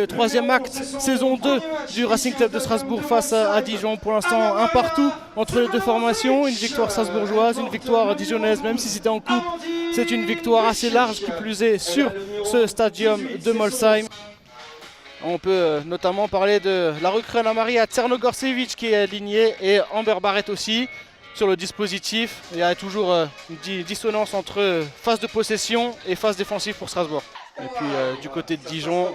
le troisième acte, saison 2 du Racing Club de Strasbourg face à Dijon. Pour l'instant, un partout entre les deux formations. Une victoire strasbourgeoise, une victoire dijonnaise, même si c'était en coupe. C'est une victoire assez large qui plus est sur ce stadium de Molsheim. On peut notamment parler de la recrue Anna-Maria Tsernogorcevic qui est alignée et Amber Barrett aussi. Sur le dispositif, il y a toujours une dissonance entre phase de possession et phase défensive pour Strasbourg. Et puis du côté de Dijon,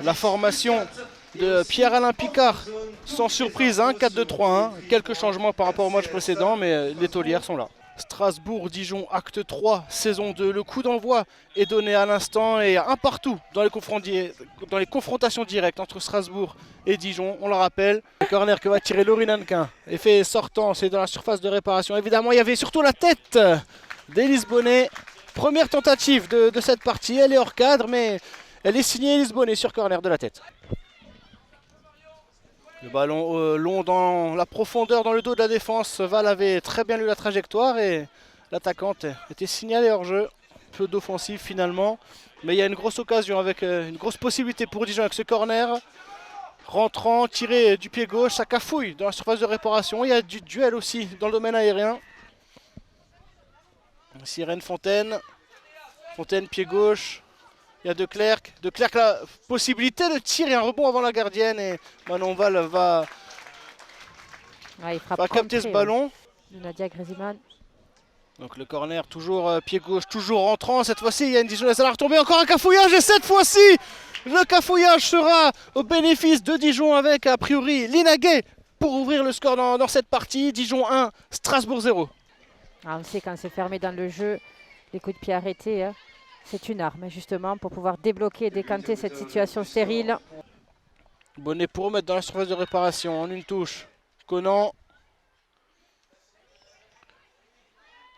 la formation de Pierre-Alain Picard, sans surprise, 4-2-3-1. Quelques changements par rapport au match précédent, mais les taulières sont là. Strasbourg-Dijon, acte 3, saison 2. Le coup d'envoi est donné à l'instant et un partout dans les confrontations directes entre Strasbourg et Dijon. On le rappelle, le corner que va tirer Laurie Nankin. Effet sortant, c'est dans la surface de réparation. Évidemment, il y avait surtout la tête d'Élise Bonnet. Première tentative de cette partie. Elle est hors cadre, mais elle est signée Élise Bonnet sur corner de la tête. Le ballon long dans la profondeur, dans le dos de la défense. Val avait très bien lu la trajectoire et l'attaquante était signalée hors jeu. Peu d'offensive finalement. Mais il y a une grosse occasion avec une grosse possibilité pour Dijon avec ce corner. Rentrant, tiré du pied gauche, ça cafouille dans la surface de réparation. Il y a du duel aussi dans le domaine aérien. Sirène Fontaine. Fontaine, pied gauche. Il y a De Clercq. De Clercq, la possibilité de tirer un rebond avant la gardienne. Et Manon Val va capter ce ballon. Nadia Gresiman. Donc le corner, toujours pied gauche, toujours rentrant. Cette fois-ci, il y a une Dijonnaise à la retombée. Encore un cafouillage. Et cette fois-ci, le cafouillage sera au bénéfice de Dijon avec, a priori, Lina Gay pour ouvrir le score dans cette partie. Dijon 1, Strasbourg 0. Ah, on sait quand c'est fermé dans le jeu, les coups de pied arrêtés. C'est une arme justement pour pouvoir débloquer et décanter cette situation stérile. Bonnet pour remettre dans la surface de réparation en une touche. Conan.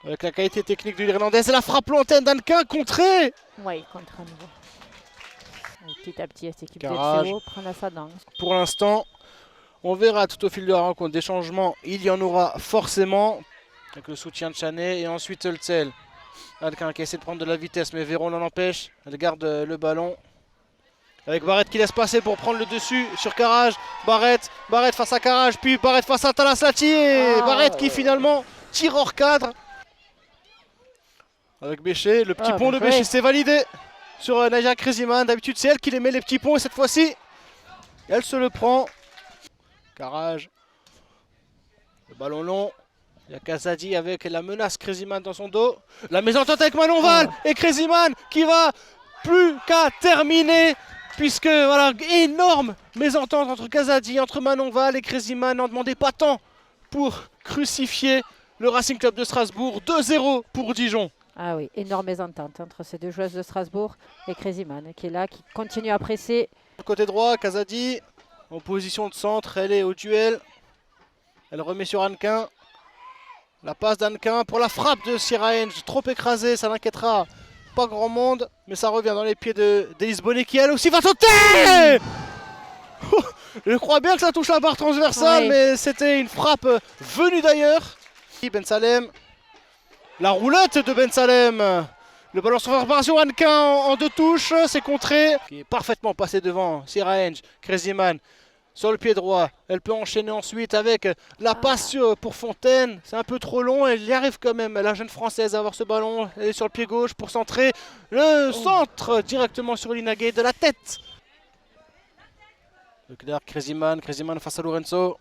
Avec la qualité technique de l'Irlandaise et la frappe lointaine d'Annequin contrée. Oui, contre à nouveau. Et petit à petit, cette équipe Garage. de FCO prend l'ascendant. Pour l'instant, on verra tout au fil de la rencontre des changements. Il y en aura forcément. Avec le soutien de Chanet et ensuite Hölzel. Annequin qui essaie de prendre de la vitesse, mais Véron l'en empêche. Elle garde le ballon. Avec Barrett qui laisse passer pour prendre le dessus sur Carrage. Barrett face à Carrage, puis Barrett face à Talaslati. Et Barrett qui finalement tire hors cadre. Avec Bécher, le petit pont de Bécher, c'est validé sur Nadia Kresiman. D'habitude, c'est elle qui les met les petits ponts et cette fois-ci, elle se le prend. Carrage. Le ballon long. Il y a Kazadi avec la menace Kresiman dans son dos. La mésentente avec Manon Val et Kresiman qui va plus qu'à terminer. Puisque voilà, énorme mésentente entre Kazadi, entre Manon Val et Kresiman. N'en demandez pas tant pour crucifier le Racing Club de Strasbourg. 2-0 pour Dijon. Ah oui, énorme mésentente entre ces deux joueuses de Strasbourg et Kresiman qui est là, qui continue à presser. Côté droit, Kazadi en position de centre, elle est au duel. Elle remet sur Annequin. La passe d'Annequin pour la frappe de Sierra Henge, trop écrasée, ça n'inquiétera pas grand monde. Mais ça revient dans les pieds d'Élise Bonnet qui elle aussi va sauter. Je crois bien que ça touche la barre transversale, mais c'était une frappe venue d'ailleurs. Ben Salem, la roulette de Ben Salem. Le ballon sur réparation, Annequin en deux touches, c'est contré. Qui est parfaitement passé devant Sierra Henge, Kresiman. Sur le pied droit, elle peut enchaîner ensuite avec la passe pour Fontaine. C'est un peu trop long, elle y arrive quand même, la jeune française à avoir ce ballon. Elle est sur le pied gauche pour centrer. Le centre directement sur Lina Gay de la tête. Leclerc, Kresiman face à Lorenzo.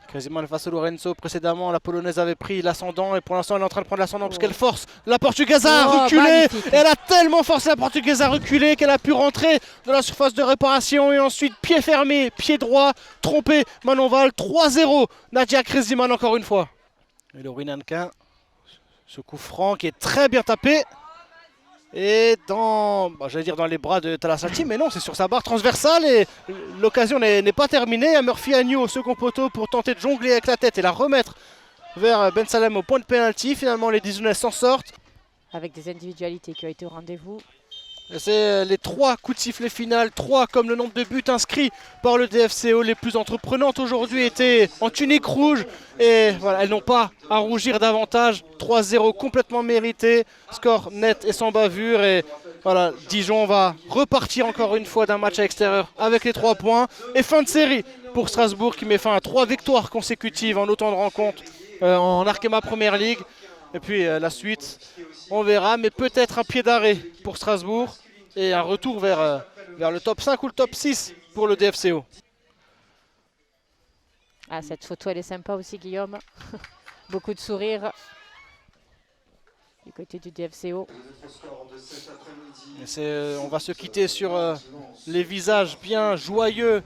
Kresiman face à Lorenzo. Précédemment, la Polonaise avait pris l'ascendant et pour l'instant, elle est en train de prendre l'ascendant parce qu'elle force la Portugaise à reculer. Et elle a tellement forcé la Portugaise à reculer qu'elle a pu rentrer dans la surface de réparation et ensuite pied fermé, pied droit, trompé. Manon Val, 3-0. Nadia Kresiman encore une fois. Et Laurie Nannequin, ce coup franc qui est très bien tapé. Et dans, j'allais dire dans les bras de Talaslati, mais non, c'est sur sa barre transversale et l'occasion n'est pas terminée. À Murphy Agnew au second poteau pour tenter de jongler avec la tête et la remettre vers Ben Salem au point de pénalty. Finalement, les Dijonnaises s'en sortent. Avec des individualités qui ont été au rendez-vous. C'est les 3 coups de sifflet final, 3 comme le nombre de buts inscrits par le DFCO. Les plus entreprenantes aujourd'hui étaient en tunique rouge et voilà, elles n'ont pas à rougir davantage. 3-0 complètement mérité, score net et sans bavure. Et voilà, Dijon va repartir encore une fois d'un match à l'extérieur avec les 3 points. Et fin de série pour Strasbourg qui met fin à 3 victoires consécutives en autant de rencontres en Arkema Première Ligue. Et puis la suite, on verra, mais peut-être un pied d'arrêt pour Strasbourg et un retour vers le top 5 ou le top 6 pour le DFCO. Ah, cette photo, elle est sympa aussi, Guillaume. Beaucoup de sourires du côté du DFCO. On va se quitter sur les visages bien joyeux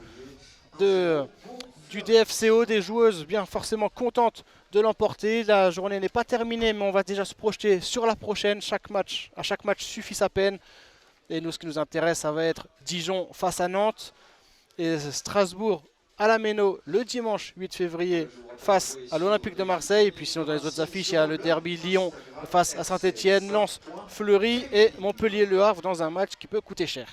du DFCO, des joueuses bien forcément contentes de l'emporter. La journée n'est pas terminée, mais on va déjà se projeter sur la prochaine. À chaque match suffit sa peine. Et nous, ce qui nous intéresse, ça va être Dijon face à Nantes et Strasbourg à la Méno le dimanche 8 février face à l'Olympique de Marseille. Et puis sinon, dans les autres affiches, il y a le derby Lyon face à Saint-Etienne, Lens, Fleury et Montpellier-Le Havre dans un match qui peut coûter cher.